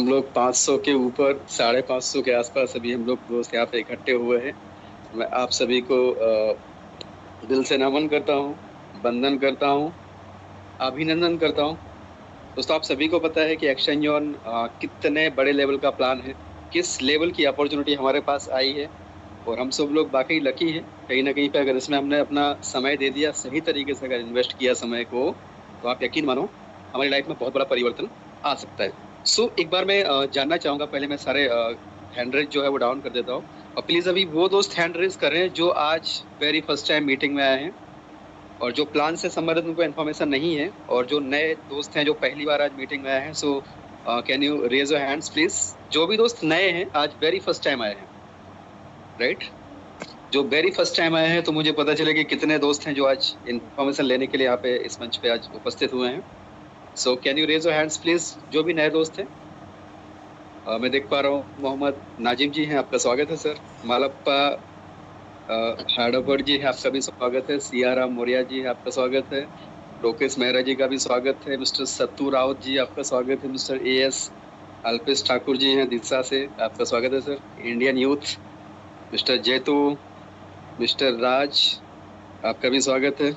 हम लोग 500 के ऊपर, 550 के आसपास अभी हम लोग दोस्त यहाँ पे इकट्ठे हुए हैं। मैं आप सभी को दिल से नमन करता हूँ, वंदन करता हूँ, अभिनंदन करता हूँ। दोस्तों, आप सभी को पता है कि एक्शन जॉन कितने बड़े लेवल का प्लान है, किस लेवल की अपॉर्चुनिटी हमारे पास आई है। और हम सब लोग वाकई लकी हैं कहीं ना कहीं पे, अगर इसमें हमने अपना समय दे दिया, सही तरीके से अगर इन्वेस्ट किया समय को, तो आप यकीन मानो हमारी लाइफ में बहुत बड़ा परिवर्तन आ सकता है। एक बार मैं जानना चाहूंगा, पहले मैं सारे हैंड रेज जो है वो डाउन कर देता हूँ। और प्लीज अभी वो दोस्त हैंड रेज करें जो आज वेरी फर्स्ट टाइम मीटिंग में आए हैं और जो प्लान से संबंधित उनको इन्फॉर्मेशन नहीं है, और जो नए दोस्त हैं जो पहली बार आज मीटिंग में आए हैं। Can you raise your hands please. जो भी दोस्त नए हैं, आज वेरी फर्स्ट टाइम आए हैं, राइट? जो वेरी फर्स्ट टाइम आए हैं, तो मुझे पता चले कि कितने दोस्त हैं जो आज इन्फॉर्मेशन लेने के लिए यहाँ पे इस मंच पे आज उपस्थित हुए हैं। Can you raise your hands please, जो भी नए दोस्त हैं। मैं देख पा रहा हूँ मोहम्मद नाजिम जी हैं, आपका स्वागत है सर। मालप्पा हाड़ोपर जी है, आपका भी स्वागत है। सियाराम मौर्य जी, आपका स्वागत है। लोकेश मेहरा जी का भी स्वागत है। मिस्टर सत्तू राउत जी, आपका स्वागत है। मिस्टर एएस अल्पेश ठाकुर जी हैं दिशा से, आपका स्वागत है sir. Indian youth, mister Jetu, mister Raj, आपका भी स्वागत है।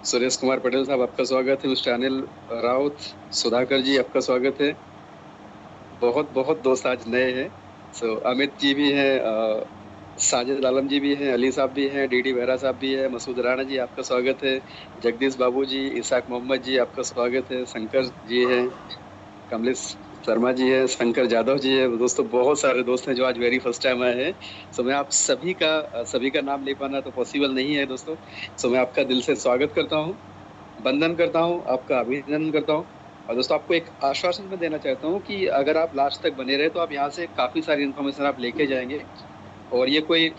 सुरेश कुमार पटेल साहब, आपका स्वागत है। मिस्टर अनिल राउत, सुधाकर जी, आपका स्वागत है। बहुत बहुत दोस्त आज नए हैं। अमित जी भी हैं, साजिद आलम जी भी हैं, अली साहब भी हैं, डीडी बेहरा साहब भी है, मसूद राणा जी, आपका स्वागत है। जगदीश बाबू जी, इसाक मोहम्मद जी, आपका स्वागत है। शंकर जी हैं, कमलेश शर्मा जी है, शंकर जादव जी है। दोस्तों, बहुत सारे दोस्त हैं जो आज वेरी फर्स्ट टाइम आए हैं। मैं आप सभी का नाम ले पाना तो पॉसिबल नहीं है दोस्तों। मैं आपका दिल से स्वागत करता हूँ, वंदन करता हूँ, आपका अभिनंदन करता हूँ। और दोस्तों, आपको एक आश्वासन मैं देना चाहता हूँ कि अगर आप लास्ट तक बने रहे तो आप यहाँ से काफी सारी इन्फॉर्मेशन आप लेके जाएंगे। और ये कोई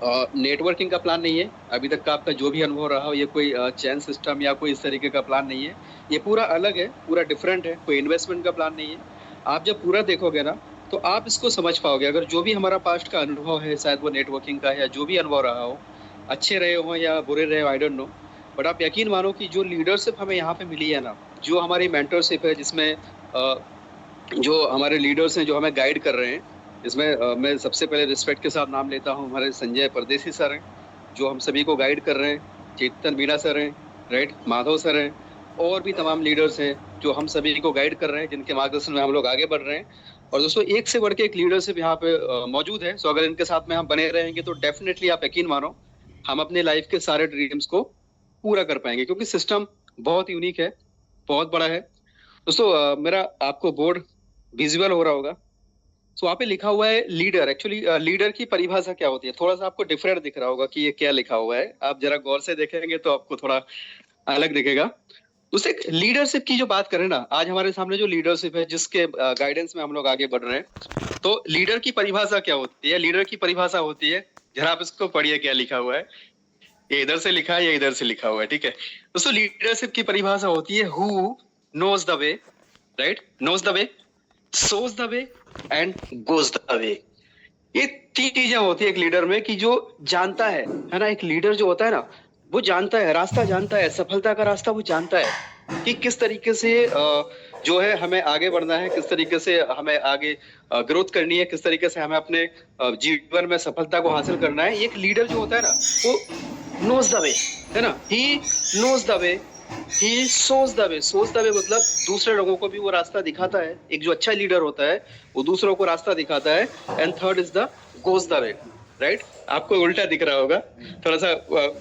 नेटवर्किंग का प्लान नहीं है। अभी तक का आपका जो भी अनुभव रहा हो, ये कोई चैन सिस्टम या कोई इस तरीके का प्लान नहीं है। ये पूरा अलग है, पूरा डिफरेंट है। कोई इन्वेस्टमेंट का प्लान नहीं है। आप जब पूरा देखोगे ना, तो आप इसको समझ पाओगे। अगर जो भी हमारा पास्ट का अनुभव है, शायद वो नेटवर्किंग का है या जो भी अनुभव रहा हो, अच्छे रहे हो या बुरे रहे हो, आई डोंट नो, बट आप यकीन मानो कि जो लीडरशिप हमें यहाँ पे मिली है ना, जो हमारी मेंटरशिप है, जिसमें जो हमारे लीडर्स हैं जो हमें गाइड कर रहे हैं, इसमें मैं सबसे पहले रिस्पेक्ट के साथ नाम लेता हूँ, हमारे संजय परदेसी सर हैं जो हम सभी को गाइड कर रहे हैं। चेतन मीणा सर हैं, राइट, माधव सर हैं, और भी तमाम लीडर्स हैं जो हम सभी को गाइड कर रहे हैं, जिनके मार्गदर्शन में हम लोग आगे बढ़ रहे हैं। और दोस्तों, एक से बढ़ के एक लीडरशिप यहाँ पे मौजूद है। अगर इनके साथ में हम बने रहेंगे तो डेफिनेटली आप यकीन मानो हम अपने लाइफ के सारे ड्रीम्स को पूरा कर पाएंगे, क्योंकि सिस्टम बहुत यूनिक है, बहुत बड़ा है। दोस्तों, मेरा आपको बोर्ड विजुअल हो रहा होगा। वहाँ पे लिखा हुआ है लीडर। एक्चुअली लीडर की परिभाषा क्या होती है, थोड़ा सा आपको डिफरेंट दिख रहा होगा कि ये क्या लिखा हुआ है। आप जरा गौर से देखेंगे तो आपको थोड़ा अलग दिखेगा। उससे लीडरशिप की जो बात करें ना, आज हमारे सामने जो लीडरशिप है, जिसके गाइडेंस में हम लोग आगे बढ़ रहे हैं, तो लीडर की परिभाषा क्या होती है? लीडर की परिभाषा होती है, जरा आप इसको पढ़िए क्या लिखा हुआ है। ये इधर से लिखा है, ये इधर से लिखा हुआ है, ठीक है दोस्तों। लीडरशिप की परिभाषा होती है who knows the way, right, knows the way, shows the way and goes the way. ये तीन चीजें होती है एक लीडर में, कि जो जानता है ना, एक लीडर जो होता है ना, वो जानता है, रास्ता जानता है, सफलता का रास्ता वो जानता है कि किस तरीके से जो है हमें आगे बढ़ना है, किस तरीके से हमें आगे ग्रोथ करनी है, किस तरीके से हमें अपने जीवन में सफलता को हासिल करना है। एक लीडर जो होता है ना, वो नोज द वे, है ना, he knows the way, he shows the way. Shows the way मतलब दूसरे लोगों को भी वो रास्ता दिखाता है। एक जो अच्छा लीडर होता है वो दूसरों को रास्ता दिखाता है। And third is the goes the way, right. आपको उल्टा दिख रहा होगा, थोड़ा सा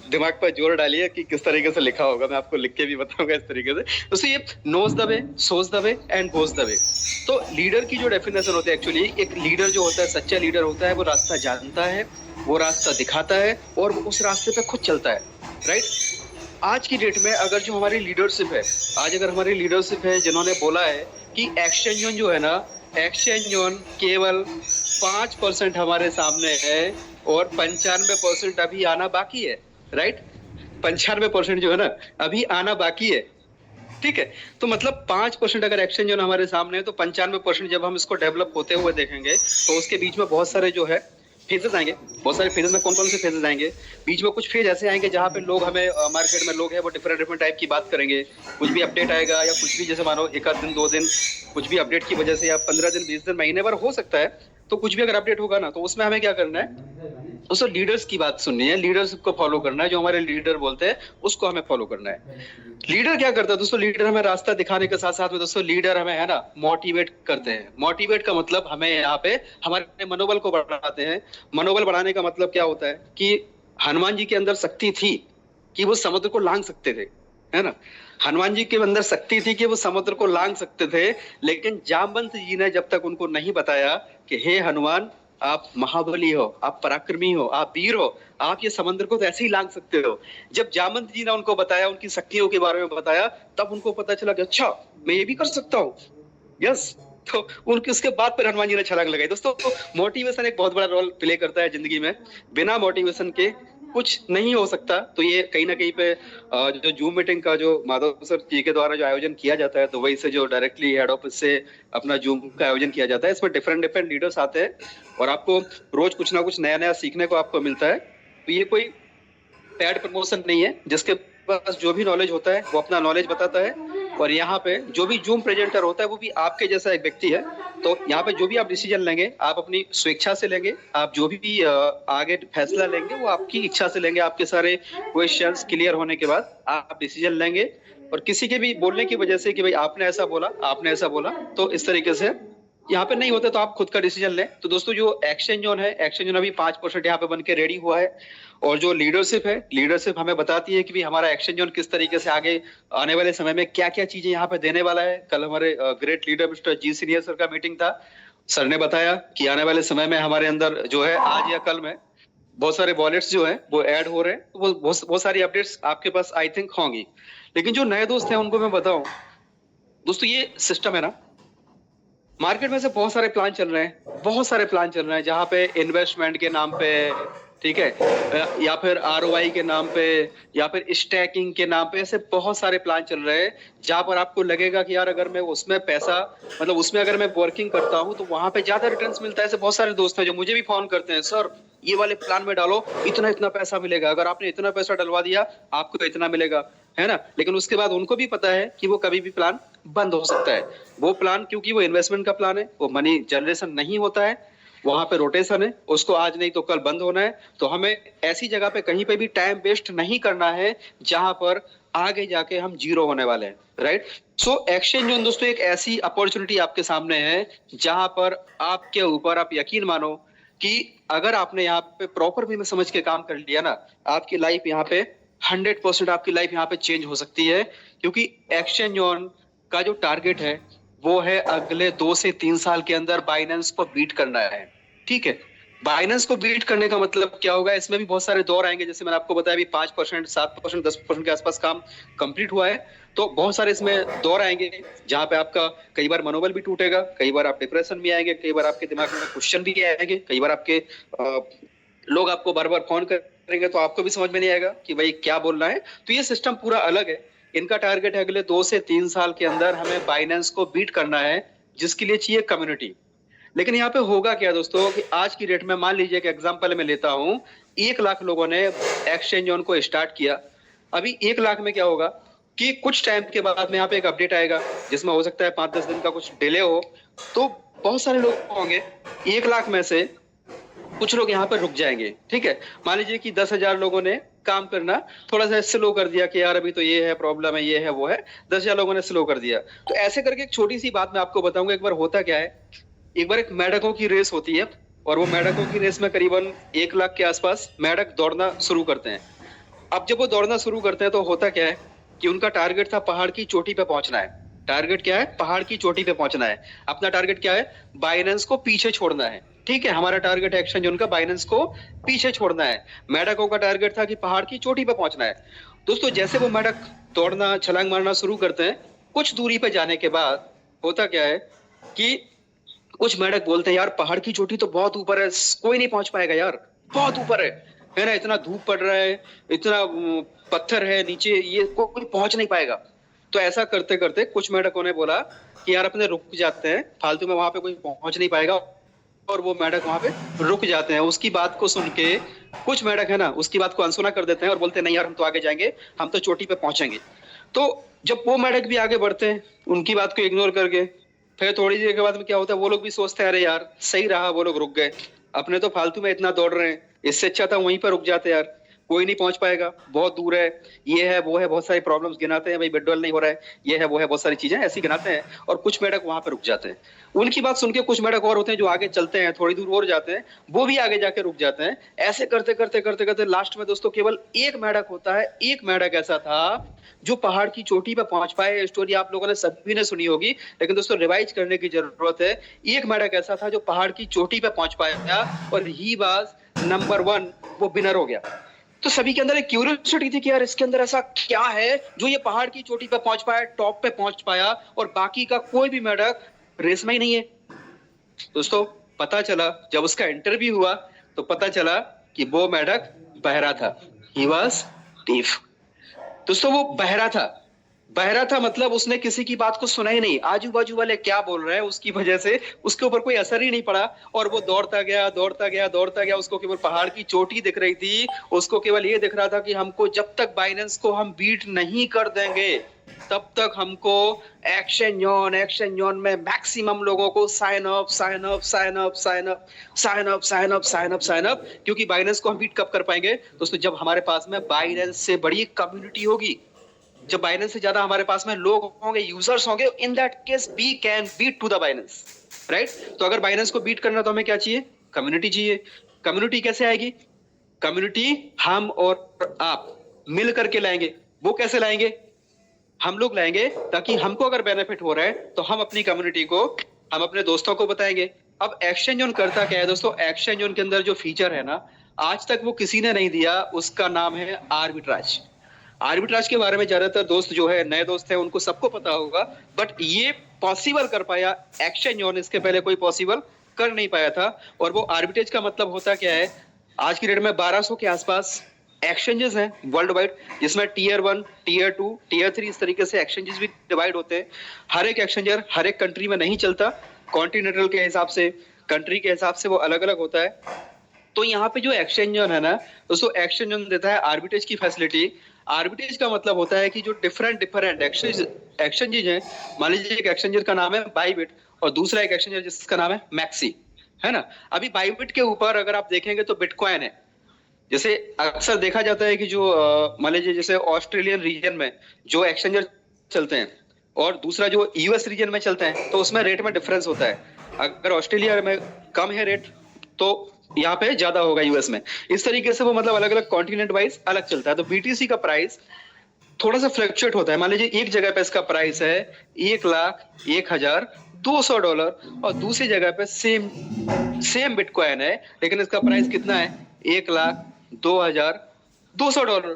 दिमाग पर जोर डालिए कि किस तरीके से लिखा होगा। मैं आपको लिख के भी बताऊंगा इस तरीके से। तो ये knows the way, shows the way and goes the way. तो लीडर की जो डेफिनेशन होती है, एक्चुअली एक लीडर जो होता है, सच्चा लीडर होता है, वो रास्ता जानता है, वो रास्ता दिखाता है और वो उस रास्ते पे खुद चलता है, राइट। आज की डेट में अगर जो हमारी लीडरशिप है, आज अगर हमारी लीडरशिप है जिन्होंने बोला है कि एक्शन जोन जो है ना, एक्शन जोन केवल 5% हमारे सामने है और 95% अभी आना बाकी है, राइट। 95% जो है ना अभी आना बाकी है, ठीक है। तो मतलब 5% अगर एक्शन जोन हमारे सामने है, तो 95% जब हम इसको डेवलप होते हुए देखेंगे तो उसके बीच में बहुत सारे जो है फेजेस आएंगे, बहुत सारे फेजेस में कौन कौन से फेजेस आएंगे, बीच में कुछ फेज ऐसे आएंगे जहाँ पे लोग हमें मार्केट में लोग हैं वो डिफरेंट डिफरेंट टाइप की बात करेंगे, कुछ भी अपडेट आएगा या कुछ भी, जैसे मानो एक आध दिन 2 दिन कुछ भी अपडेट की वजह से, या 15 दिन 20 दिन महीने भर हो सकता है, तो कुछ भी अगर अपडेट होगा ना, तो उसमें हमें क्या करना है, उसको लीडर्स की बात सुननी है, लीडर्स को फॉलो करना है, जो हमारे लीडर बोलते हैं उसको हमें फॉलो करना है। लीडर क्या करता है दोस्तों, लीडर हमें रास्ता दिखाने के साथ साथ में दोस्तों लीडर हमें है ना मोटिवेट करते हैं। मोटिवेट का मतलब हमें यहाँ पे हमारे मनोबल को बढ़ाते हैं। मनोबल बढ़ाने का मतलब क्या होता है कि हनुमान जी के अंदर शक्ति थी कि वो समुद्र को लांग सकते थे, है ना। हनुमान जी के अंदर शक्ति थी कि वो समुद्र को लांग सकते थे, लेकिन जामवंत जी ने जब तक उनको नहीं बताया कि हे हनुमान, आप महाबली हो, आप पराक्रमी हो, आप वीर हो, आप ये समंदर को तो ऐसे ही लांग सकते हो। जब जामवंत जी ने उनको बताया, उनकी शक्तियों के बारे में बताया, तब उनको पता चला कि अच्छा मैं ये भी कर सकता हूँ। यस। तो उनके उसके बाद फिर हनुमान जी ने छलांग लगाई। दोस्तों मोटिवेशन एक बहुत बड़ा रोल प्ले करता है जिंदगी में। बिना मोटिवेशन के कुछ नहीं हो सकता। तो ये कहीं ना कहीं पे जो जूम मीटिंग का जो माधव सर जी के द्वारा जो आयोजन किया जाता है दुबई से, जो डायरेक्टली हेड ऑफिस से अपना जूम का आयोजन किया जाता है, इसमें डिफरेंट डिफरेंट लीडर्स आते हैं और आपको रोज कुछ ना कुछ नया नया सीखने को आपको मिलता है। तो ये कोई पेड प्रमोशन नहीं है, जिसके पास जो भी नॉलेज होता है वो अपना नॉलेज बताता है। और यहाँ पे जो भी जूम प्रेजेंटर होता है वो भी आपके जैसा एक व्यक्ति है। तो यहाँ पे जो भी आप डिसीजन लेंगे आप अपनी स्वेच्छा से लेंगे, आप जो भी आगे फैसला लेंगे वो आपकी इच्छा से लेंगे। आपके सारे क्वेश्चंस क्लियर होने के बाद आप डिसीजन लेंगे, और किसी के भी बोलने की वजह से कि भाई आपने ऐसा बोला, आपने ऐसा बोला, तो इस तरीके से यहाँ पे नहीं होता। तो आप खुद का डिसीजन लें। तो दोस्तों जो एक्शन जोन है, एक्शन जोन अभी 5% यहाँ पे बन के रेडी हुआ है। और जो लीडरशिप है, लीडरशिप हमें बताती है कि भी हमारा एक्शन जोन किस तरीके से आगे आने वाले समय में क्या क्या चीजें यहाँ पे देने वाला है। कल हमारे ग्रेट लीडर मिस्टर जी सीनियर सर का मीटिंग था। सर ने बताया कि आने वाले समय में हमारे अंदर जो है आज या कल में बहुत सारे वॉलेट्स जो है वो ऐड हो रहे हैं। तो वो बहुत सारी अपडेट्स आपके पास आई थिंक होंगी। लेकिन जो नए दोस्त हैं उनको मैं बताऊं दोस्तों, ये सिस्टम है ना, मार्केट में से बहुत सारे प्लान चल रहे हैं, बहुत सारे प्लान चल रहे हैं जहां पे इन्वेस्टमेंट के नाम पे, ठीक है, या फिर आरओआई के नाम पे, या फिर स्टैकिंग के नाम पे, ऐसे बहुत सारे प्लान चल रहे हैं जहां पर आपको लगेगा कि यार अगर मैं उसमें पैसा, मतलब उसमें अगर मैं वर्किंग करता हूं तो वहां पे ज्यादा रिटर्न्स मिलता है। ऐसे बहुत सारे दोस्त हैं जो मुझे भी फोन करते हैं, सर ये वाले प्लान में डालो, इतना इतना पैसा मिलेगा, अगर आपने इतना पैसा डलवा दिया आपको इतना मिलेगा, है ना। लेकिन उसके बाद उनको भी पता है कि वो कभी भी प्लान बंद हो सकता है। वो प्लान, क्योंकि वो इन्वेस्टमेंट का प्लान है, वो मनी जनरेशन नहीं होता है, वहां पे रोटेशन है, उसको आज नहीं तो कल बंद होना है। तो हमें ऐसी जगह पे कहीं पे भी टाइम वेस्ट नहीं करना है जहां पर आगे जाके हम जीरो होने वाले हैं, राइट। सो एक्सचेंज जोन दोस्तों एक ऐसी अपॉर्चुनिटी आपके सामने है जहां पर आपके ऊपर, आप यकीन मानो कि अगर आपने यहाँ पे प्रॉपर वे में समझ के काम कर लिया ना, आपकी लाइफ यहाँ पे 100% आपकी लाइफ यहाँ पे चेंज हो सकती है। क्योंकि एक्सचेंज जोन का जो टारगेट है वो है अगले 2 से 3 साल के अंदर बाइनेंस को बीट करना है, ठीक है। बाइनेंस को बीट करने का मतलब क्या होगा, इसमें भी बहुत सारे दौर आएंगे। जैसे मैंने आपको बताया भी 5%, 7%, 10% के आसपास काम कंप्लीट हुआ है। तो बहुत सारे इसमें दौर आएंगे जहां पे आपका कई बार मनोबल भी टूटेगा, कई बार आप डिप्रेशन भी आएंगे, कई बार आपके दिमाग में क्वेश्चन भी आएंगे, कई बार आपके लोग आपको बार बार फोन करेंगे तो आपको भी समझ में नहीं आएगा कि भाई क्या बोलना है। तो ये सिस्टम पूरा अलग है। इनका टारगेट है अगले 2 से 3 साल के अंदर हमें बाइनेंस को बीट करना है, जिसके लिए चाहिए कम्युनिटी। लेकिन यहाँ पे होगा क्या दोस्तों कि आज की डेट में मान लीजिए कि एग्जांपल में लेता हूं, 1 लाख लोगों ने एक्सचेंज जोन को स्टार्ट किया। अभी 1 लाख में क्या होगा कि कुछ टाइम के बाद में यहाँ पे एक अपडेट आएगा जिसमें हो सकता है 5-10 दिन का कुछ डिले हो। तो बहुत सारे लोग होंगे, 1 लाख में से कुछ लोग यहाँ पर रुक जाएंगे, ठीक है। मान लीजिए कि 10,000 लोगों ने काम करना थोड़ा सा स्लो कर दिया कि यार अभी तो ये है प्रॉब्लम है, ये है वो है, 10,000 लोगों ने स्लो कर दिया। तो ऐसे करके एक छोटी सी बात मैं आपको बताऊंगा। एक बार होता क्या है, एक बार एक मेढकों की रेस होती है, और वो मेढकों की रेस में करीबन 1 लाख के आसपास मेढक दौड़ना शुरू करते हैं। अब जब वो दौड़ना शुरू करते हैं तो होता क्या है कि उनका टारगेट था पहाड़ की चोटी पे पहुंचना है। टारगेट क्या है, पहाड़ की चोटी पे पहुंचना है। अपना टारगेट क्या है, बाइनेंस को पीछे छोड़ना है, ठीक है। हमारा टारगेट एक्शन जो उनका बाइनेंस को पीछे छोड़ना है। मेढकों का टारगेट था कि पहाड़ की चोटी पे पहुंचना है। दोस्तों जैसे वो मेढक दौड़ना, छलांग मारना शुरू करते हैं, कुछ दूरी पे जाने के बाद होता क्या है कि कुछ मेढक बोलते हैं यार पहाड़ की चोटी तो बहुत ऊपर है, कोई नहीं पहुंच पाएगा यार, बहुत ऊपर है ना, इतना धूप पड़ रहा है, इतना पत्थर है नीचे, ये कोई पहुंच नहीं पाएगा। तो ऐसा करते करते कुछ मेढकों ने बोला कि यार अपने रुक जाते हैं, फालतू में वहां पे कोई पहुंच नहीं पाएगा, और वो मेढक वहां पे रुक जाते हैं। उसकी बात को सुन के कुछ मेढक है ना उसकी बात को अनसुना कर देते हैं और बोलते हैं नहीं यार हम तो आगे जाएंगे, हम तो चोटी पे पहुंचेंगे। तो जब वो मेढक भी आगे बढ़ते हैं उनकी बात को इग्नोर करके, फिर थोड़ी देर के बाद में क्या होता है, वो लोग भी सोचते हैं अरे यार सही रहा वो लोग रुक गए, अपने तो फालतू में इतना दौड़ रहे हैं, इससे अच्छा था वहीं पर रुक जाते यार, कोई नहीं पहुंच पाएगा, बहुत दूर है, ये है वो है, बहुत सारी प्रॉब्लम्स गिनाते हैं, भाई बेडरोल नहीं हो रहा है, ये है वो है, बहुत सारी चीजें ऐसी गिनाते हैं और कुछ मेढक वहां पर रुक जाते हैं। उनकी बात सुन के कुछ मेढक और होते हैं जो आगे चलते हैं, थोड़ी दूर और जाते हैं, वो भी आगे जाके रुक जाते हैं। ऐसे करते करते करते करते लास्ट में दोस्तों केवल एक मेढक होता है, एक मेढक ऐसा था जो पहाड़ की चोटी पे पहुंच पाए। स्टोरी आप लोगों ने सभी ने सुनी होगी, लेकिन दोस्तों रिवाइज करने की जरूरत है। एक मेढक ऐसा था जो पहाड़ की चोटी पे पहुंच पाया और ही वाज नंबर 1, वो विनर हो गया। तो सभी के अंदर एक क्यूरियोसिटी थी कि यार इसके अंदर ऐसा क्या है जो ये पहाड़ की चोटी पे पहुंच पाया, टॉप पे पहुंच पाया और बाकी का कोई भी मेढक रेस में ही नहीं है। दोस्तों पता चला जब उसका इंटरव्यू हुआ तो पता चला कि वो मेढक बहरा था, ही वाज डीफ। दोस्तों वो बहरा था, बहरा था मतलब उसने किसी की बात को सुना ही नहीं, आजू बाजू वाले क्या बोल रहे हैं उसकी वजह से उसके ऊपर कोई असर ही नहीं पड़ा और वो दौड़ता गया दौड़ता गया दौड़ता गया। उसको केवल पहाड़ की चोटी दिख रही थी, उसको केवल ये दिख रहा था कि हमको जब तक बाइनेंस को हम बीट नहीं कर देंगे तब तक हमको एक्शन जोन में मैक्सिमम लोगों को sign up sign up sign up sign up sign up sign up sign up sign up, क्योंकि बाइनेंस को हम बीट कब कर पाएंगे दोस्तों, जब हमारे पास में बाइनेंस से बड़ी कम्युनिटी होगी, जब बाइनेंस से ज्यादा हमारे पास में लोग होंगे, यूजर्स होंगे, in that case we can beat to the Binance, right. तो अगर बाइनेंस को बीट करना तो हमें क्या चाहिए, कम्युनिटी चाहिए। कम्युनिटी कैसे आएगी, कम्युनिटी हम और आप मिल करके लाएंगे। वो कैसे लाएंगे, हम लोग लाएंगे ताकि हमको अगर बेनिफिट हो रहा है तो हम अपनी कम्युनिटी को, हम अपने दोस्तों को बताएंगे। अब एक्शन जोन करता क्या है दोस्तों, एक्शन जोन के अंदर जो फीचर है ना आज तक वो किसी ने नहीं दिया, उसका नाम है आर्बिट्राज। आर्बिट्राज के बारे में ज्यादातर दोस्त जो है नए दोस्त हैं उनको सबको पता होगा, बट ये पॉसिबल कर पाया एक्शन जोन, इसके पहले कोई पॉसिबल कर नहीं पाया था। और वो आर्बिट्रेज का मतलब होता क्या है, आज की डेट में 1200 के आसपास एक्सचेंजेस हैं वर्ल्ड वाइड, जिसमें टीयर 1, टीयर 2, टीयर 3 इस तरीके से एक्सचेंजेस भी डिवाइड होते हैं। हर एक एक्सचेंजर हर एक कंट्री में नहीं चलता, कॉन्टिनेंटल के हिसाब से, कंट्री के हिसाब से वो अलग अलग होता है। तो यहाँ पे जो एक्सचेंज जोन है ना दोस्तों, एक्सचेंज जोन देता है आर्बिट्रेज की फैसिलिटी। आर्बिट्रेज का मतलब होता है कि जो डिफरेंट डिफरेंट एक्सचेंजेज हैं, मान लीजिए एक एक्सचेंजर का नाम है बाइबिट और दूसरा एक एक्सचेंजर जिसका नाम है मैक्सी, है ना। अभी बाइबिट के ऊपर अगर आप देखेंगे तो बिटकॉइन है। जैसे अक्सर देखा जाता है कि जो मान लीजिए जैसे ऑस्ट्रेलियन रीजन में जो एक्सचेंजर चलते हैं और दूसरा जो यूएस रीजन में चलते हैं तो उसमें रेट में डिफरेंस होता है। अगर ऑस्ट्रेलिया में कम है रेट तो यहाँ पे ज्यादा होगा यूएस में। इस तरीके से वो मतलब अलग अलग कॉन्टिनेंट वाइज अलग चलता है। तो बीटीसी का प्राइस थोड़ा सा फ्लक्चुएट होता है। मान लीजिए एक जगह पे इसका प्राइस है $1,01,200 और दूसरी जगह पे सेम बिटकॉइन है लेकिन इसका प्राइस कितना है, $1,02,200।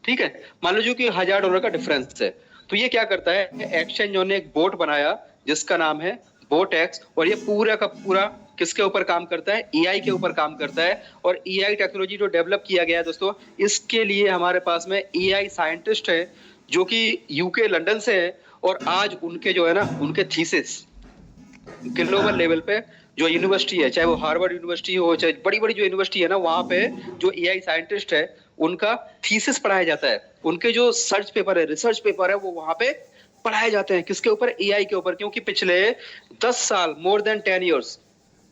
ठीक है, मान लीजिए कि $1,000 का डिफरेंस है। तो ये क्या करता है, एक्सचेंज ने एक बोट बनाया जिसका नाम है बोटेक्स, और ये पूरा का पूरा किसके ऊपर काम करता है, एआई के ऊपर काम करता है। और एआई टेक्नोलॉजी जो डेवलप किया गया है दोस्तों, इसके लिए हमारे पास में एआई साइंटिस्ट है जो कि यूके लंदन से है और आज उनके जो है ना उनके थीसिस ग्लोबल लेवल पे जो यूनिवर्सिटी है, चाहे वो हार्वर्ड यूनिवर्सिटी हो चाहे बड़ी बड़ी जो यूनिवर्सिटी है ना, वहां पे जो एआई साइंटिस्ट है उनका थीसिस पढ़ाया जाता है। उनके जो सर्च पेपर है, रिसर्च पेपर है, वो वहां पे पढ़ाए जाते हैं। किसके ऊपर, एआई के ऊपर। क्योंकि पिछले 10 साल, मोर देन 10 इयर्स,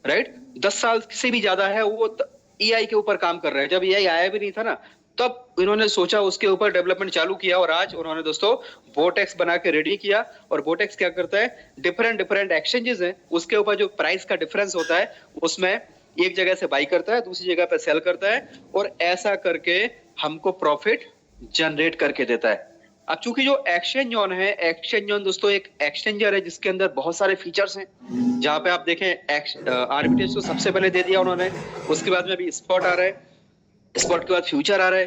राइट, 10 साल से भी ज्यादा है वो एआई के ऊपर काम कर रहे हैं। जब एआई आया भी नहीं था ना तब इन्होंने सोचा, उसके ऊपर डेवलपमेंट चालू किया और आज उन्होंने दोस्तों बोटेक्स बना के रेडी किया। और बोटेक्स क्या करता है, डिफरेंट डिफरेंट एक्सचेंजेस हैं उसके ऊपर जो प्राइस का डिफरेंस होता है उसमें एक जगह से बाई करता है, दूसरी जगह पे सेल करता है और ऐसा करके हमको प्रॉफिट जनरेट करके देता है। अब चूंकि जो एक्सचेंज जोन है, एक्सचेंज जोन दोस्तों एक एक्सचेंजर है जिसके अंदर बहुत सारे फीचर्स हैं। जहां पे आप देखें आर्बिट्रेज तो सबसे पहले दे दिया उन्होंने, उसके बाद में अभी स्पॉट आ रहा है, स्पॉट के बाद फ्यूचर आ रहा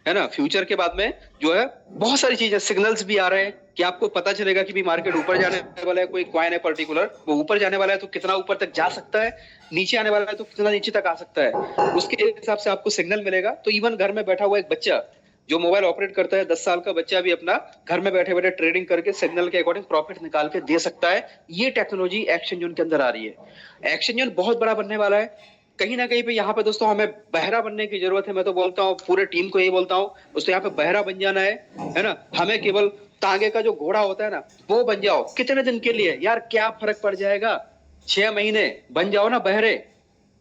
है ना, फ्यूचर के बाद में जो है बहुत सारी चीजें, सिग्नल्स भी आ रहे हैं कि आपको पता चलेगा कि भी मार्केट ऊपर जाने वाला है, कोई कॉइन है पर्टिकुलर वो ऊपर जाने वाला है तो कितना ऊपर तक जा सकता है, नीचे आने वाला है तो कितना नीचे तक आ सकता है, उसके हिसाब से आपको सिग्नल मिलेगा। तो इवन घर में बैठा हुआ एक बच्चा जो मोबाइल ऑपरेट करता है 10 साल का बच्चा भी अपना घर में बैठे बैठे ट्रेडिंग करके सिग्नल के अकॉर्डिंग प्रॉफिट निकाल के दे सकता है। ये टेक्नोलॉजी एक्सचेंज जोन के अंदर आ रही है। एक्सचेंज जोन बहुत बड़ा बनने वाला है। कहीं ना कहीं पे यहाँ पे दोस्तों हमें बहरा बनने की जरूरत है। मैं तो बोलता हूँ पूरे टीम को यही बोलता हूँ, दोस्तों यहाँ पे बहरा बन जाना है ना। हमें केवल तांगे का जो घोड़ा होता है ना वो बन जाओ। कितने दिन के लिए यार, क्या फर्क पड़ जाएगा? 6 महीने बन जाओ ना बहरे,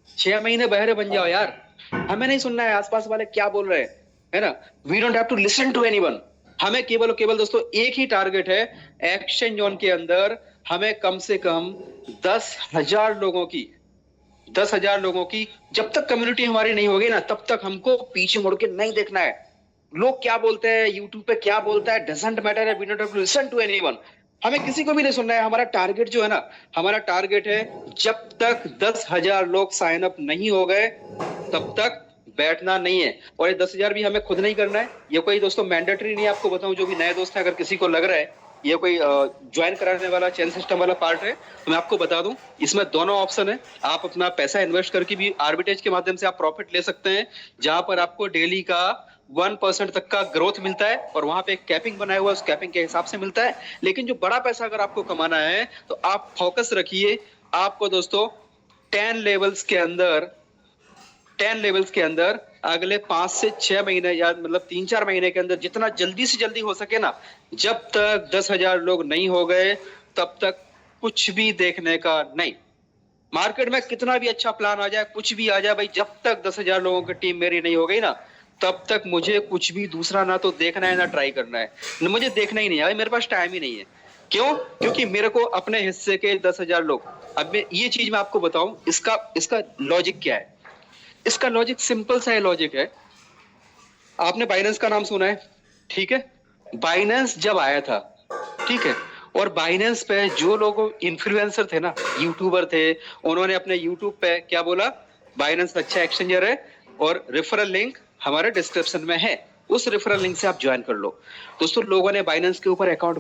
6 महीने बहरे बन जाओ यार। हमें नहीं सुनना है आसपास वाले क्या बोल रहे हैं, है ना। We don't have to listen to anyone. हमें केवल केवल दोस्तों एक ही टारगेट है एक्सचेंज जोन के अंदर। हमें कम से कम 10,000 लोगों की 10,000 लोगों की जब तक कम्युनिटी हमारी नहीं होगी ना तब तक हमको पीछे मुड़ के नहीं देखना है। लोग क्या बोलते हैं यूट्यूब पे, क्या बोलता है, doesn't matter, we don't have to listen to anyone. हमें किसी को भी नहीं सुनना है। हमारा टारगेट जो है ना, हमारा टारगेट है जब तक 10,000 लोग साइन अप नहीं हो गए तब तक बैठना नहीं है। और ये 10,000 भी हमें खुद नहीं करना है। ये कोई दोस्तों मैंडेटरी नहीं है। आपको बताऊं, जो भी नए दोस्त हैं, अगर किसी को लग रहा है ये कोई ज्वाइन कराने वाला चेन सिस्टम वाला पार्ट है, तो मैं आपको बता दूं इसमें दोनों ऑप्शन है। आप अपना पैसा इन्वेस्ट करके भी आर्बिट्रेज के माध्यम से आप प्रॉफिट ले सकते हैं, जहां पर आपको डेली का 1% तक का ग्रोथ मिलता है और वहां पे एक कैपिंग बनाया हुआ है, उस कैपिंग के हिसाब से मिलता है। लेकिन जो बड़ा पैसा अगर आपको कमाना है तो आप फोकस रखिए। आपको दोस्तों 10 लेवल्स के अंदर 10 लेवल्स के अंदर अगले 5 से 6 महीने या मतलब 3-4 महीने के अंदर जितना जल्दी से जल्दी हो सके ना, जब तक 10,000 लोग नहीं हो गए तब तक कुछ भी देखने का नहीं। मार्केट में कितना भी अच्छा प्लान आ जाए, कुछ भी आ जाए भाई, जब तक 10,000 लोगों की टीम मेरी नहीं हो गई ना तब तक मुझे कुछ भी दूसरा ना तो देखना है ना ट्राई करना है। मुझे देखना ही नहीं है, मेरे पास टाइम ही नहीं है। क्यों? क्योंकि मेरे को अपने हिस्से के 10,000 लोग। अब मैं ये चीज मैं आपको बताऊं, इसका इसका लॉजिक क्या है। इसका लॉजिक सिंपल सा लॉजिक है। आपने बाइनेंस का नाम सुना है, ठीक है। बाइनेंस जब आया था, ठीक है, और बाइनेंस पे जो लोग इन्फ्लुएंसर थे ना, यूट्यूबर थे, उन्होंने अपने यूट्यूब पे क्या बोला, बाइनेंस अच्छा एक्सचेंजर है और रेफरल लिंक हमारे डिस्क्रिप्शन में है, उस रेफरल लिंक से आप ज्वाइन कर लो। दोस्तों लोगों ने बाइनेंस के ऊपर अकाउंट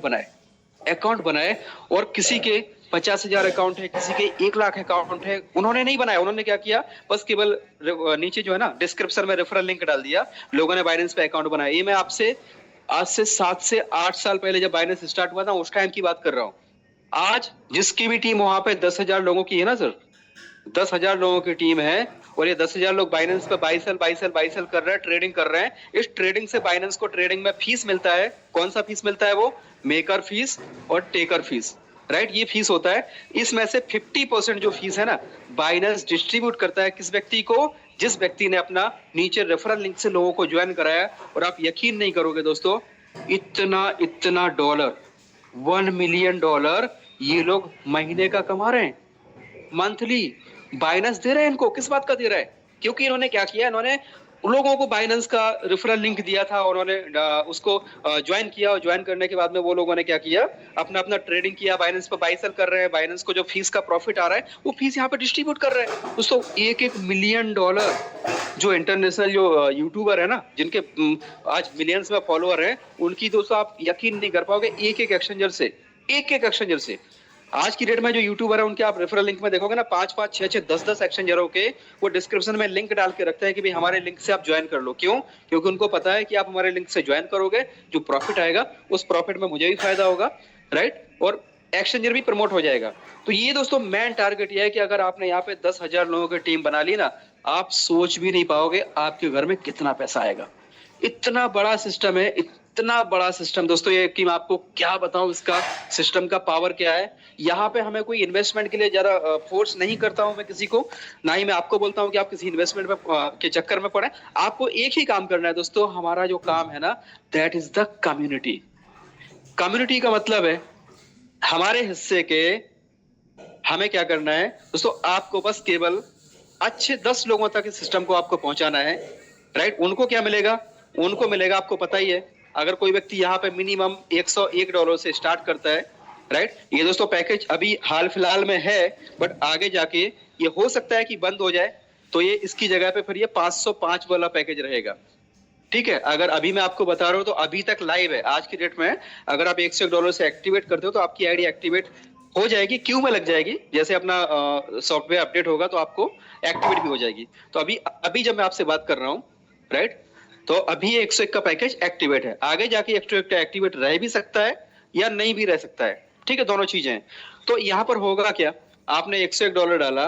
बनाए और किसी के 50,000 अकाउंट है, किसी के 1 लाख अकाउंट है। उन्होंने नहीं बनाया, उन्होंने क्या किया, बस केवल नीचे जो है ना डिस्क्रिप्शन में रेफरल लिंक डाल दिया, लोगों ने बाइनेंस पे अकाउंट बनाया। ये मैं आपसे आज से 7 से 8 साल पहले जब बाइनेंस स्टार्ट हुआ था उस टाइम की बात कर रहा हूँ। आज जिसकी भी टीम वहां पे 10,000 लोगों की है ना सर, 10,000 लोगों की टीम है और ये 10,000 लोग बाइनेंस पे बाई सेल कर रहे हैं, ट्रेडिंग कर रहे हैं। इस ट्रेडिंग से बाइनेंस को ट्रेडिंग में फीस मिलता है। कौन सा फीस मिलता है? वो मेकर फीस और टेकर फीस, राइट। ये फीस होता है। इसमें से 50% जो फीस है ना बाइनेंस डिस्ट्रीब्यूट करता है किस व्यक्ति को? जिस व्यक्ति ने अपना नीचे रेफरल लिंक से लोगों को ज्वाइन कराया। और आप यकीन नहीं करोगे दोस्तों, इतना डॉलर, $1 मिलियन ये लोग महीने का कमा रहे हैं, मंथली। बाइनेंस दे रहे हैं इनको। किस बात का दे रहा है? क्योंकि इन्होंने क्या किया, इन्होंने उन लोगों को बाइनेंस का रेफरल लिंक दिया था, उन्होंने उसको ज्वाइन किया और ज्वाइन करने के बाद में वो लोगों ने क्या किया, अपना अपना ट्रेडिंग किया, बाइनेंस पे बाई सेल कर रहे हैं। बाइनेंस को जो फीस का प्रॉफिट आ रहा है वो फीस यहाँ पे डिस्ट्रीब्यूट कर रहे हैं। दोस्तों $1 मिलियन जो इंटरनेशनल जो यूट्यूबर है ना, जिनके आज मिलियंस में फॉलोअर है, उनकी दोस्तों आप यकीन नहीं कर पाओगे, एक एक एक्सचेंजर से आज की डेट में जो यूट्यूबर है उनके आप रेफरल लिंक में देखोगे ना, 5-5, 6-6, 10-10 एक्सचेंजरों के वो डिस्क्रिप्शन में लिंक डाल के रखते हैं कि भाई हमारे लिंक से आप ज्वाइन कर लो। क्यों? क्योंकि उनको पता है कि आप हमारे लिंक से ज्वाइन करोगे, जो प्रॉफिट आएगा उस प्रॉफिट में मुझे भी फायदा होगा, राइट, और एक्सचेंजर भी प्रमोट हो जाएगा। तो ये दोस्तों मेन टारगेट ये है कि अगर आपने यहाँ पे 10,000 लोगों की टीम बना ली ना, आप सोच भी नहीं पाओगे आपके घर में कितना पैसा आएगा। इतना बड़ा सिस्टम है, इतना बड़ा सिस्टम दोस्तों, ये कि मैं आपको क्या बताऊं इसका सिस्टम का पावर क्या है। यहाँ पे हमें कोई इन्वेस्टमेंट के लिए ज्यादा फोर्स नहीं करता हूं मैं किसी को, ना ही मैं आपको बोलता हूं कि आप किसी इन्वेस्टमेंट के चक्कर में पड़े। आपको एक ही काम करना है दोस्तों, हमारा जो काम है ना, that is the community. Community का मतलब है हमारे हिस्से के, हमें क्या करना है दोस्तों, आपको बस केवल अच्छे 10 लोगों तक इस सिस्टम को आपको पहुंचाना है, राइट। उनको क्या मिलेगा? उनको मिलेगा, आपको पता ही है, अगर कोई व्यक्ति यहाँ पे मिनिमम $101 से स्टार्ट करता है, राइट। ये दोस्तों पैकेज अभी हाल फिलहाल में है, बट आगे जाके ये हो सकता है कि बंद हो जाए, तो ये इसकी जगह पे फिर ये 505 वाला पैकेज रहेगा, ठीक है। अगर अभी मैं आपको बता रहा हूँ तो अभी तक लाइव है आज की डेट में। अगर आप $101 से एक्टिवेट करते हो तो आपकी आईडी एक्टिवेट हो जाएगी, क्यू में लग जाएगी। जैसे अपना सॉफ्टवेयर अपडेट होगा तो आपको एक्टिवेट भी हो जाएगी। तो अभी जब मैं आपसे बात कर रहा हूँ, राइट, तो अभी ये 101 का पैकेज एक्टिवेट है, आगे जाके 101 का एक्टिवेट रह भी सकता है या नहीं भी रह सकता है, ठीक है, दोनों चीजें हैं। तो यहाँ पर होगा क्या, आपने $101 डाला,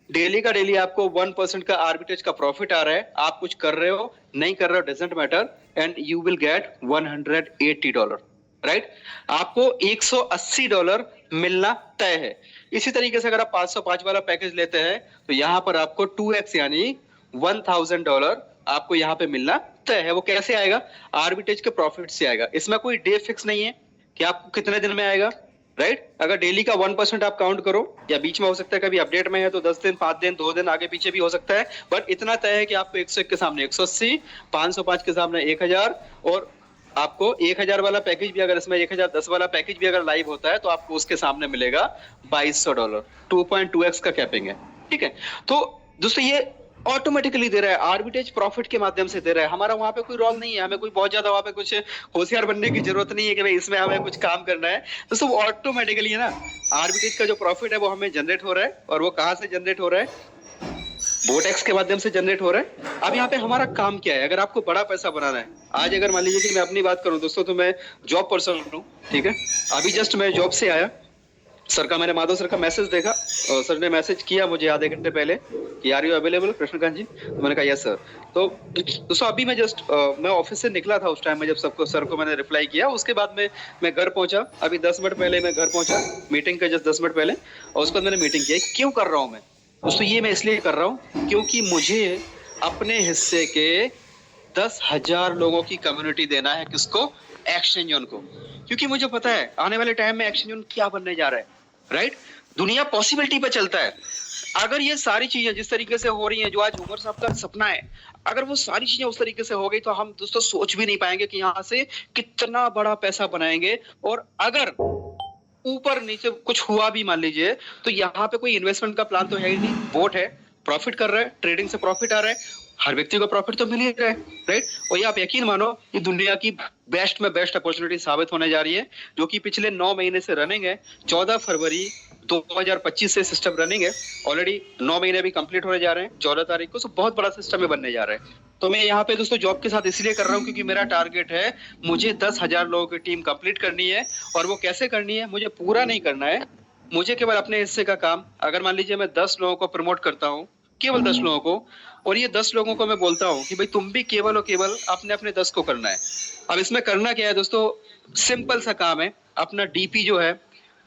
डेली का डेली आपको 1% का आर्बिट्रेज का प्रॉफिट आ रहा है, आप कुछ कर रहे हो नहीं कर रहे हो doesn't matter, and you will get $180, right. आपको $180 मिलना तय है। इसी तरीके से अगर आप 505 वाला पैकेज लेते हैं तो यहाँ पर आपको 2x यानी $1000 आपको यहाँ पे मिलना तय है। वो कैसे आएगा, आर्बिट्रेज के प्रॉफिट से आएगा। इसमें कोई डे फिक्स नहीं है कि आपको कितने दिन में आएगा, राइट। अगर डेली का 1% आप काउंट करो, या बीच में हो सकता है कभी अपडेट में है तो 10 दिन 5 दिन 2 दिन आगे पीछे भी हो सकता है, बट इतना तय है कि आपको 101 के सामने 180, 505 के सामने 1000, और आपको 1000 वाला पैकेज भी, अगर इसमें 1010 वाला पैकेज भी अगर लाइव होता है तो आपको उसके सामने मिलेगा $2200। 2.2x का कैपिंग है, ठीक है। तो दोस्तों ये ऑटोमेटिकली दे रहा है, आर्बिट्रेज प्रॉफिट के माध्यम से दे रहा है। हमारा वहां पे कोई रोल नहीं है, हमें कोई बहुत ज्यादा वहां पे कुछ होशियार बनने की जरूरत नहीं है कि भाई इसमें हमें कुछ काम करना है। दोस्तों वो ऑटोमेटिकली है ना, आर्बिट्रेज का जो प्रॉफिट है वो हमें जनरेट हो रहा है, और वो कहां से जनरेट हो रहा है, बोटेक्स के माध्यम से जनरेट हो रहा है। अब यहाँ पे हमारा काम क्या है, अगर आपको बड़ा पैसा बनाना है, आज अगर मान लीजिए कि मैं अपनी बात करूं दोस्तों, तो मैं जॉब पर्सन हूं, ठीक है। अभी जस्ट मैं जॉब से आया, सर का मैंने माधव सर का मैसेज देखा, और सर ने मैसेज किया मुझे आधे घंटे पहले कि आर यू अवेलेबल कृष्णकांत जी, तो मैंने कहा यस सर। तो दोस्तों अभी मैं जस्ट मैं ऑफिस से निकला था उस टाइम में, जब सबको सर को मैंने रिप्लाई किया, उसके बाद में मैं घर पहुंचा, अभी 10 मिनट पहले मैं घर पहुंचा, मीटिंग के जस्ट 10 मिनट पहले, और उसके बाद मैंने मीटिंग की। क्यों कर रहा हूं मैं दोस्तों, ये मैं इसलिए कर रहा हूं क्योंकि मुझे अपने हिस्से के 10,000 लोगों की कम्युनिटी देना है। किसको, एक्सचेंज जोन को, क्योंकि मुझे पता है आने वाले टाइम में एक्सचेंज जोन क्या बनने जा रहा है, राइट। दुनिया पॉसिबिलिटी पे चलता है। अगर ये सारी चीजें जिस तरीके से हो रही हैं, जो आज उमर साहब का सपना है, अगर वो सारी चीजें उस तरीके से हो गई तो हम दोस्तों सोच भी नहीं पाएंगे कि यहाँ से कितना बड़ा पैसा बनाएंगे। और अगर ऊपर नीचे कुछ हुआ भी मान लीजिए, तो यहाँ पे कोई इन्वेस्टमेंट का प्लान तो है ही नहीं, बोट है, प्रॉफिट कर रहा है, ट्रेडिंग से प्रॉफिट आ रहा है, हर व्यक्ति को प्रॉफिट तो मिल ही रहा है, राइट। और ये आप यकीन मानो, ये दुनिया की बेस्ट में बेस्ट अपॉर्चुनिटी साबित होने जा रही है, जो कि पिछले 9 महीने से रनिंग है। 14 फरवरी 2025 से सिस्टम रनिंग है, ऑलरेडी 9 महीने भी कंप्लीट होने जा रहे हैं 14 तारीख को, तो बहुत बड़ा सिस्टम में बनने जा रहा है। तो मैं यहाँ पे दोस्तों जॉब के साथ इसलिए कर रहा हूँ क्योंकि मेरा टारगेट है, मुझे 10,000 लोगों की टीम कंप्लीट करनी है। और वो कैसे करनी है, मुझे पूरा नहीं करना है, मुझे केवल अपने हिस्से का काम, अगर मान लीजिए मैं 10 लोगों को प्रमोट करता हूँ, केवल 10 लोगों को, और ये 10 लोगों को मैं बोलता हूँ कि भाई तुम भी केवल और केवल अपने अपने 10 को करना है। अब इसमें करना क्या है दोस्तों, सिंपल सा काम है, अपना डीपी जो है,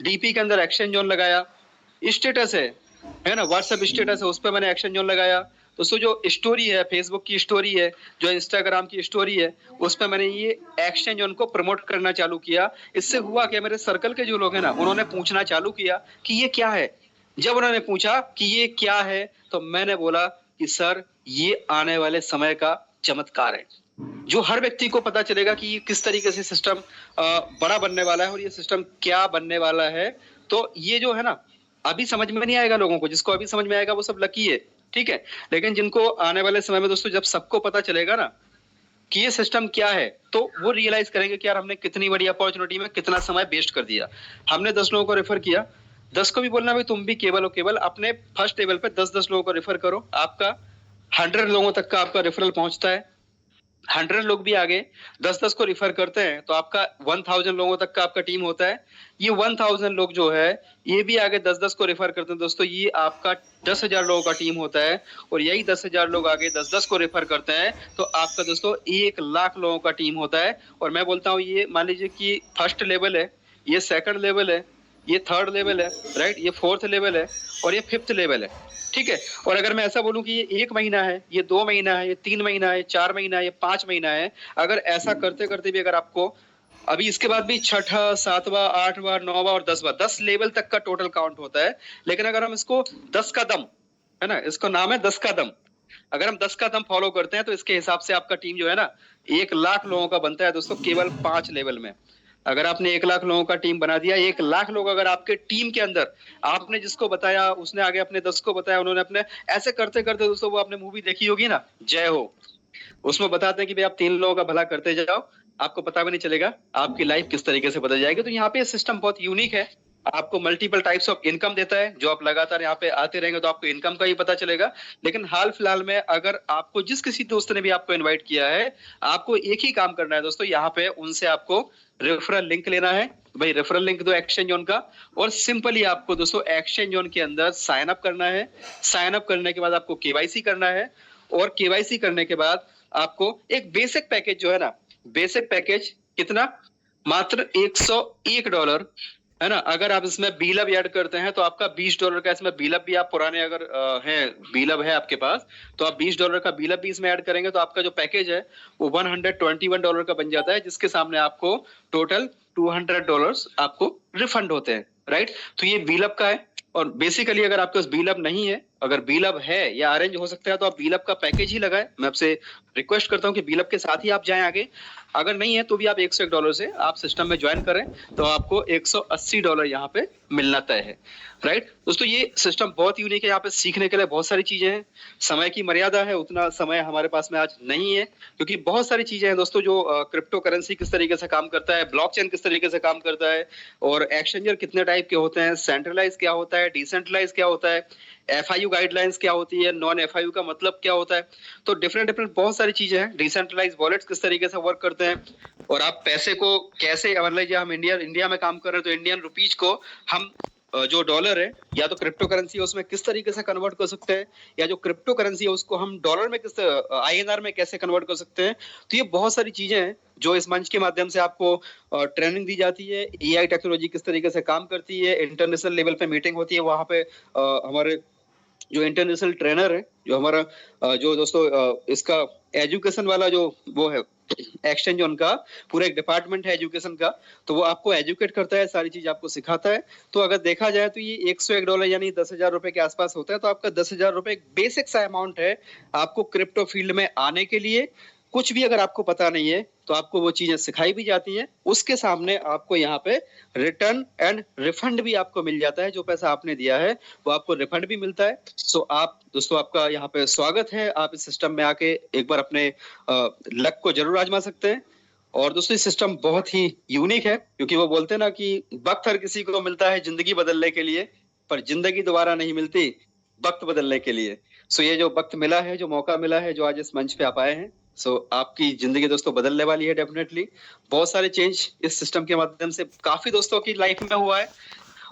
डीपी के अंदर एक्शन जोन लगाया, स्टेटस है ना, व्हाट्सएप स्टेटस है, उस पर मैंने एक्शन जोन लगाया। दोस्तों जो स्टोरी है, फेसबुक की स्टोरी है, जो इंस्टाग्राम की स्टोरी है, उस पर मैंने ये एक्शन जोन को प्रमोट करना चालू किया। इससे हुआ क्या, मेरे सर्कल के जो लोग हैं ना, उन्होंने पूछना चालू किया कि ये क्या है। जब उन्होंने पूछा कि ये क्या है, तो मैंने बोला कि सर ये आने वाले समय का चमत्कार है, जो हर व्यक्ति को पता चलेगा कि ये किस तरीके से सिस्टम बड़ा बनने वाला है और ये सिस्टम क्या बनने वाला है। तो ये जो है ना, अभी समझ में नहीं आएगा लोगों को, जिसको अभी समझ में आएगा वो सब लकी है, ठीक है। लेकिन जिनको आने वाले समय में दोस्तों जब सबको पता चलेगा ना कि ये सिस्टम क्या है, तो वो रियलाइज करेंगे कि यार हमने कितनी बड़ी अपॉर्चुनिटी में कितना समय वेस्ट कर दिया। हमने 10 लोगों को रेफर किया, 10 को भी बोलना भाई तुम भी केवल और केवल अपने फर्स्ट टेबल पे 10-10 लोगों को रेफर करो, आपका 100 लोगों तक का आपका रेफरल पहुंचता है। 100 लोग भी आगे 10-10 को रिफर करते हैं तो आपका 1000 लोगों तक का आपका टीम होता है। ये 1000 लोग जो है ये भी आगे 10-10 को रिफर करते हैं दोस्तों, ये आपका 10,000 लोगों का टीम होता है। और यही 10,000 लोग आगे 10-10 को रेफर करते हैं तो आपका दोस्तों 1 लाख लोगों का टीम होता है। और मैं बोलता हूँ ये मान लीजिए कि फर्स्ट लेवल है, ये सेकंड लेवल है, ये थर्ड लेवल है, राइट, ये फोर्थ लेवल है और ये फिफ्थ लेवल है, ठीक है। और अगर मैं ऐसा बोलूं कि ये 1 महीना है, ये 2 महीना है, ये 3 महीना है, ये 4 महीना है, ये 5 महीना है, अगर ऐसा करते करते भी अगर आपको अभी इसके बाद भी 6ठा 7वां 8वां 9वां और 10वां 10 लेवल तक का टोटल काउंट होता है। लेकिन अगर हम इसको 10 का दम है ना, इसको नाम है 10 का दम, अगर हम 10 का दम फॉलो करते हैं तो इसके हिसाब से आपका टीम जो है ना 1 लाख लोगों का बनता है दोस्तों, केवल 5 लेवल में। अगर आपने 1 लाख लोगों का टीम बना दिया, 1 लाख लोग अगर आपके टीम के अंदर, आपने जिसको बताया उसने आगे अपने 10 को बताया, उन्होंने अपने, ऐसे करते करते दोस्तों वो आपने मूवी देखी होगी ना जय हो, उसमें बताते हैं कि भाई आप 3 लोगों का भला करते जाओ, आपको पता भी नहीं चलेगा आपकी लाइफ किस तरीके से बदल जाएगी। तो यहाँ पे सिस्टम बहुत यूनिक है, आपको मल्टीपल टाइप्स ऑफ इनकम देता है, जो आप लगातार यहाँ पे आते रहेंगे तो आपको इनकम का ही पता चलेगा। लेकिन हाल फिलहाल में अगर आपको जिस किसी दोस्त ने भी आपको इनवाइट किया है, आपको एक ही काम करना है दोस्तों, यहाँ पे उनसे आपको रेफरल लिंक लेना है। भाई रेफरल लिंक दो एक्सचेंज जोन का, और सिंपली आपको दोस्तों एक्सचेंज जोन के अंदर साइन अप करना है। साइन अप करने के बाद आपको केवाईसी करना है, और केवाईसी करने के बाद आपको एक बेसिक पैकेज जो है ना, बेसिक पैकेज कितना, मात्र $101 है ना। अगर आप इसमें बीलब ऐड करते हैं तो आपका $20 का इसमें बीलब भी, आप पुराने अगर हैं बीलब है आपके पास, तो आप $20 का बीलब भी इसमें ऐड करेंगे तो आपका जो पैकेज है वो $121 का बन जाता है, जिसके सामने आपको टोटल $200 आपको रिफंड होते हैं, राइट। तो ये बीलब का है। और बेसिकली अगर आपके पास बीलब नहीं है, अगर बीलब है या अरेंज हो सकता है तो आप बीलब का पैकेज ही लगाएं। मैं आपसे रिक्वेस्ट करता हूं कि बीलब के साथ ही आप जाएं आगे। अगर नहीं है तो भी आप $101 से आप सिस्टम में ज्वाइन करें तो आपको $180 यहाँ पे मिलना तय है, राइट। दोस्तों ये सिस्टम बहुत यूनिक है, यहाँ पे सीखने के लिए बहुत सारी चीजें हैं। समय की मर्यादा है, उतना समय हमारे पास में आज नहीं है, क्योंकि बहुत सारी चीजें हैं दोस्तों, जो क्रिप्टो करेंसी किस तरीके से काम करता है, ब्लॉकचेन किस तरीके से काम करता है, और एक्सचेंजर कितने टाइप के होते हैं, सेंट्रलाइज क्या होता है, डिसेंट्रलाइज क्या होता है, एफआईयू गाइडलाइंस क्या होती है, नॉन एफआईयू का मतलब क्या होता है। तो डिफरेंट डिफरेंट बहुत सारी चीजें हैं। डिसेंट्रलाइज वॉलेट्स किस तरीके से वर्क करते हैं, और आप पैसे को कैसे, मान लीजिए हम इंडिया में काम कर रहे हैं तो इंडियन रुपीज को हम जो डॉलर है या तो क्रिप्टो करेंसी है उसमें किस तरीके से कन्वर्ट कर सकते हैं, या जो क्रिप्टो करेंसी है उसको हम डॉलर में किस आईएनआर में कैसे कन्वर्ट कर सकते हैं। तो ये बहुत सारी चीजें हैं जो इस मंच के माध्यम से आपको ट्रेनिंग दी जाती है। एआई टेक्नोलॉजी किस तरीके से काम करती है, इंटरनेशनल लेवल पे मीटिंग होती है, वहां पे हमारे जो इंटरनेशनल ट्रेनर है, जो हमारा जो दोस्तों इसका एजुकेशन वाला जो वो है एक्सचेंज, उनका पूरा एक डिपार्टमेंट है एजुकेशन का, तो वो आपको एजुकेट करता है, सारी चीज आपको सिखाता है। तो अगर देखा जाए तो ये $101 यानी $10,000 के आसपास होता है। तो आपका $10,000 एक बेसिक सा अमाउंट है आपको क्रिप्टो फील्ड में आने के लिए। कुछ भी अगर आपको पता नहीं है तो आपको वो चीजें सिखाई भी जाती हैं, उसके सामने आपको यहाँ पे रिटर्न एंड रिफंड भी आपको मिल जाता है। जो पैसा आपने दिया है वो आपको रिफंड भी मिलता है। सो आप दोस्तों, आपका यहाँ पे स्वागत है, आप इस सिस्टम में आके एक बार अपने लक को जरूर आजमा सकते हैं। और दोस्तों ये सिस्टम बहुत ही यूनिक है, क्योंकि वो बोलते हैं ना कि वक्त हर किसी को मिलता है जिंदगी बदलने के लिए, पर जिंदगी दोबारा नहीं मिलती वक्त बदलने के लिए। सो ये जो वक्त मिला है, जो मौका मिला है, जो आज इस मंच पे आप आए हैं, सो आपकी जिंदगी दोस्तों बदलने वाली है डेफिनेटली। बहुत सारे चेंज इस सिस्टम के माध्यम से काफी दोस्तों की लाइफ में हुआ है,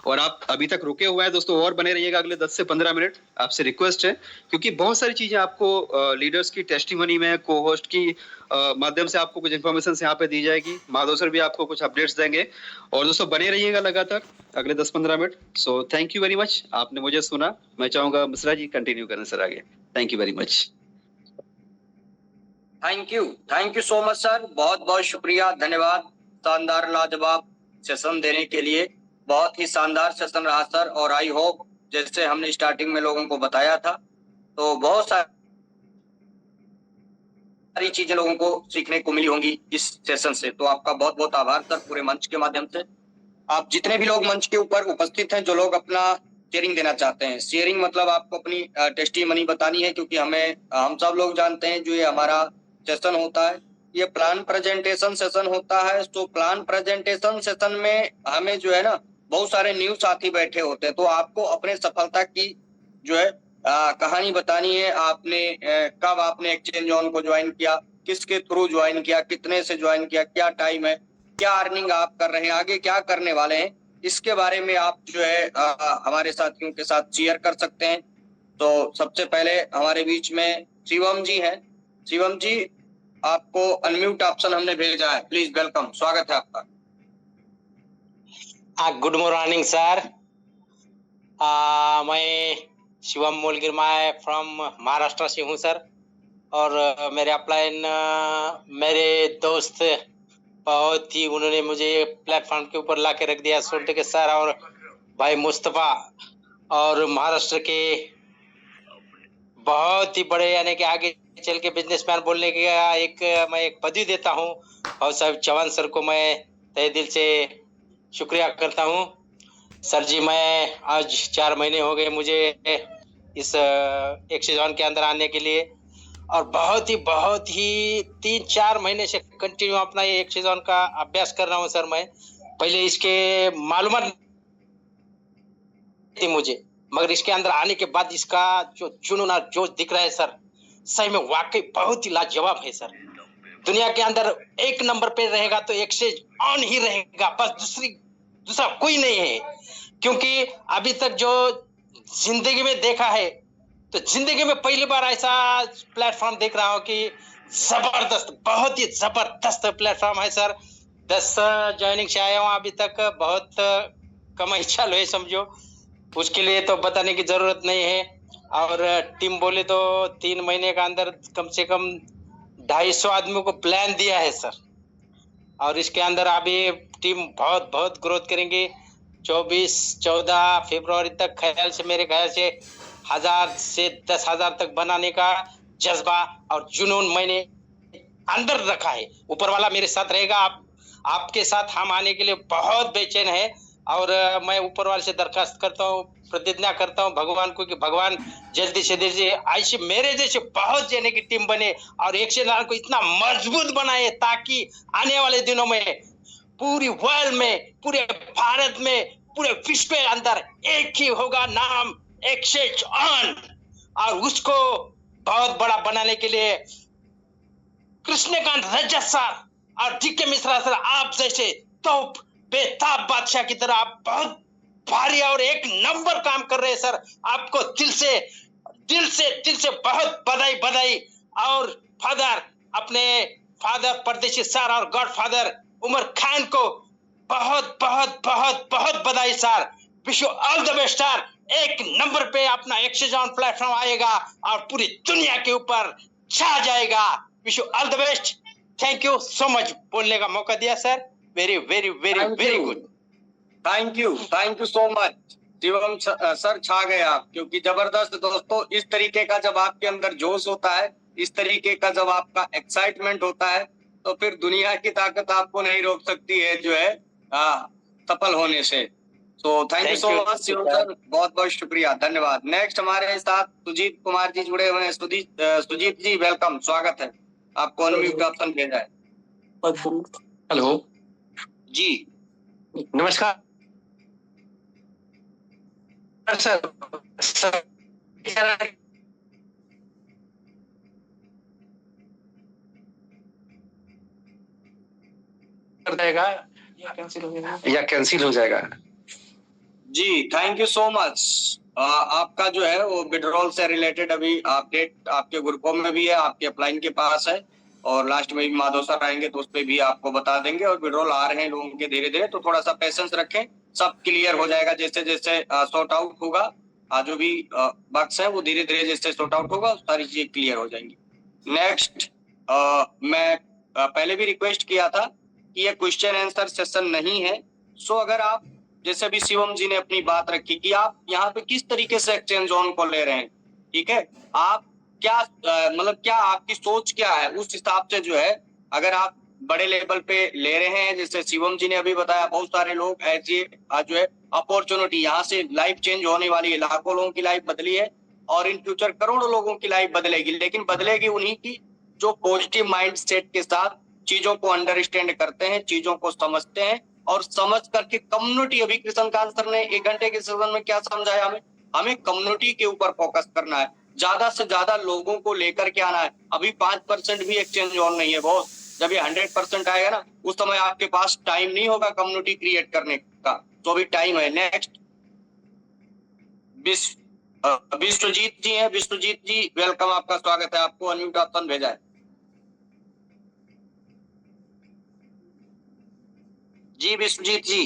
और आप अभी तक रुके हुए हैं दोस्तों, और बने रहिएगा अगले 10 से 15 मिनट, आपसे रिक्वेस्ट है। क्योंकि बहुत सारी चीजें आपको लीडर्स की टेस्टिमनी में, को होस्ट की माध्यम से आपको कुछ इन्फॉर्मेशन यहाँ पे दी जाएगी। माधव सर भी आपको कुछ अपडेट्स देंगे, और दोस्तों बने रहिएगा लगातार अगले 10-15 minute. So thank you very much, आपने मुझे सुना। मैं चाहूंगा मिश्रा जी कंटिन्यू करें सर आगे। Thank you very much. Thank you so much sir, बहुत बहुत शुक्रिया, धन्यवाद शानदार लाजवाब सेशन देने के लिए। बहुत ही शानदार सेशन रहा सर, और आई होप जैसे हमने स्टार्टिंग में लोगों को बताया था तो बहुत सारी चीजें लोगों को सीखने को मिली होंगी इस सेशन से। तो आपका बहुत बहुत आभार सर, पूरे मंच के माध्यम से। आप जितने भी लोग मंच के ऊपर उपस्थित हैं, जो लोग अपना शेयरिंग देना चाहते हैं, शेयरिंग मतलब आपको अपनी टेस्टिमनी बतानी है, क्योंकि हम सब लोग जानते हैं जो ये हमारा सेशन होता है ये प्लान प्रेजेंटेशन सेशन होता है। तो प्लान प्रेजेंटेशन सेशन में हमें जो है ना बहुत सारे न्यू साथी बैठे होते हैं, तो आपको अपने सफलता की जो है कहानी बतानी है। आपने कब आपने एक्सचेंज जोन को ज्वाइन किया, किसके थ्रू ज्वाइन किया, कितने से ज्वाइन किया, क्या टाइम है, क्या अर्निंग आप कर रहे हैं, आगे क्या करने वाले हैं, इसके बारे में आप जो है हमारे साथियों के साथ शेयर कर सकते हैं। तो सबसे पहले हमारे बीच में शिवम जी हैं। शिवम जी, आपको अनम्यूट ऑप्शन हमने भेजा है, प्लीज वेलकम, स्वागत है आपका। गुड मॉर्निंग सर, मैं शिवम मोलगिरमा फ्रॉम महाराष्ट्र से हूँ सर। और मेरे अपलाइन मेरे दोस्त बहुत ही, उन्होंने मुझे प्लेटफॉर्म के ऊपर ला के रख दिया, सुनते के सर और भाई मुस्तफा, और महाराष्ट्र के बहुत ही बड़े यानी कि आगे चल के बिजनेसमैन बोलने का मैं एक पदवी देता हूँ, और साहब चौहान सर को मैं तहे दिल से शुक्रिया करता हूँ। सर जी, मैं आज 4 महीने हो गए मुझे इस एक्सचेंज के अंदर आने के लिए, और बहुत ही 3-4 महीने से कंटिन्यू अपना ये एक्सचेंज का अभ्यास कर रहा हूँ सर। मैं पहले इसके मालूमात थी मुझे, मगर इसके अंदर आने के बाद इसका जो जुनून और जोश दिख रहा है सर, सही में वाकई बहुत ही लाजवाब है सर। दुनिया के अंदर एक नंबर पे रहेगा तो एक्सचेंज ऑन ही रहेगा, बस दूसरा कोई नहीं है। क्योंकि अभी तक जो जिंदगी में देखा है, तो जिंदगी में पहली बार ऐसा प्लेटफॉर्म देख रहा हूँ कि जबरदस्त, बहुत ही जबरदस्त प्लेटफॉर्म है सर। 10 ज्वाइनिंग से आया हूँ अभी तक, बहुत कमाई चालू है समझो, उसके लिए तो बताने की जरूरत नहीं है। और टीम बोले तो 3 महीने का अंदर कम से कम 250 आदमियों को प्लान दिया है सर, और इसके अंदर अभी टीम बहुत बहुत ग्रोथ करेंगे। 14 फरवरी तक ख्याल से, मेरे ख्याल से 1000 से 10,000 तक बनाने का जज्बा और जुनून मैंने अंदर रखा है। ऊपर वाला मेरे साथ रहेगा, आपके साथ हम आने के लिए बहुत बेचैन है। और मैं ऊपर वाले से दरखास्त करता हूँ, प्रतिज्ञा करता हूँ भगवान को कि भगवान जल्दी से जल्दी ऐसे मेरे जैसे बहुत जने की टीम बने और एक्शन को इतना मजबूत बनाए, ताकि आने वाले दिनों में पूरी वर्ल्ड में, पूरे भारत में, पूरे विश्व के अंदर एक ही होगा नाम, एक्सचेंज ऑन। और उसको बहुत बड़ा बनाने के लिए कृष्णकांत रजत सर और डीके मिश्रा सर, आप जैसे तो बेताब बादशाह की तरह आप बहुत भारी और एक नंबर काम कर रहे हैं सर। आपको दिल से बहुत बधाई। और फादर, अपने फादर परदेशी सर और गॉड फादर उमर खान को बहुत बधाई sir. Wish you all the best sir. एक नंबर पे अपना एक्सचेंज ऑन प्लेटफॉर्म आएगा और पूरी दुनिया के ऊपर छा जाएगा। Wish you all the best. Thank you so much बोलने का मौका दिया sir. Very good. Thank you so much Shivam sir, छा गए आप, क्योंकि जबरदस्त दोस्तों, इस तरीके का जब आपके अंदर जोश होता है, इस तरीके का जब आपका एक्साइटमेंट होता है, तो फिर दुनिया की ताकत आपको नहीं रोक सकती है जो है सफल होने से। तो thank you so much Shivam sir, बहुत बहुत शुक्रिया, धन्यवाद। नेक्स्ट हमारे साथ सुजीत कुमार जी जुड़े हुए हैं। सुजीत जी वेलकम, स्वागत है, आपको अनम्यूट ऑप्शन भेजा है। हेलो जी नमस्कार सर। कर जाएगा या कैंसिल हो जाएगा? जी थैंक यू सो मच। आपका जो है वो विड्रॉल से रिलेटेड अभी अपडेट आपके ग्रुपों में भी है, आपके अपलाइन के पास है, और लास्ट में भी माधव सर आएंगे तो उस पर भी आपको बता देंगे। और विड्रॉल आ रहे हैं लोगों के धीरे धीरे, तो थोड़ा सा पेशेंस रखें, सब क्लियर हो जाएगा जैसे जैसे सॉर्ट आउट होगा। जो भी बग्स है वो धीरे धीरे जैसे सॉर्ट आउट होगा सारी चीजें क्लियर हो जाएंगी। नेक्स्ट, मैं पहले भी रिक्वेस्ट किया था कि ये क्वेश्चन आंसर सेशन नहीं है। सो अगर आप, जैसे अभी शिवम जी ने अपनी बात रखी कि आप यहाँ पे किस तरीके से एक्सचेंज ऑन को ले रहे हैं, ठीक है, आप क्या मतलब क्या आपकी सोच क्या है, उस हिसाब से जो है अगर आप बड़े लेवल पे ले रहे हैं, जैसे शिवम जी ने अभी बताया, बहुत सारे लोग ऐसे जो है अपॉर्चुनिटी, यहाँ से लाइफ चेंज होने वाली है, लाखों लोगों की लाइफ बदली है और इन फ्यूचर करोड़ों लोगों की लाइफ बदलेगी, लेकिन बदलेगी उन्हीं की जो पॉजिटिव माइंड सेट के साथ चीजों को अंडरस्टैंड करते हैं, चीजों को समझते हैं, और समझ करके कम्युनिटी, अभी कृष्णकांत सर ने 1 घंटे के सेशन में क्या समझाया, हमें कम्युनिटी के ऊपर फोकस करना है, ज्यादा से ज्यादा लोगों को लेकर के आना है। अभी 5% भी एक्सचेंज ऑन नहीं है बॉस, जब ये 100% आएगा ना, उस समय आपके पास टाइम नहीं होगा कम्युनिटी क्रिएट करने का, तो अभी टाइम है। नेक्स्ट विश्वजीत जी है। विश्वजीत जी वेलकम, आपका स्वागत है, आपको अनम्यूट ऑप्शन भेजा है। जी विश्वजीत जी,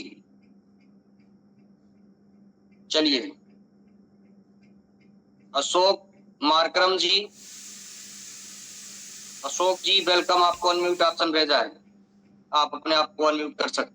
चलिए। अशोक मार्करम जी, अशोक जी वेलकम, आपको अनम्यूट ऑप्शन भेजा है, आप अपने आप को अनम्यूट कर सकते हैं।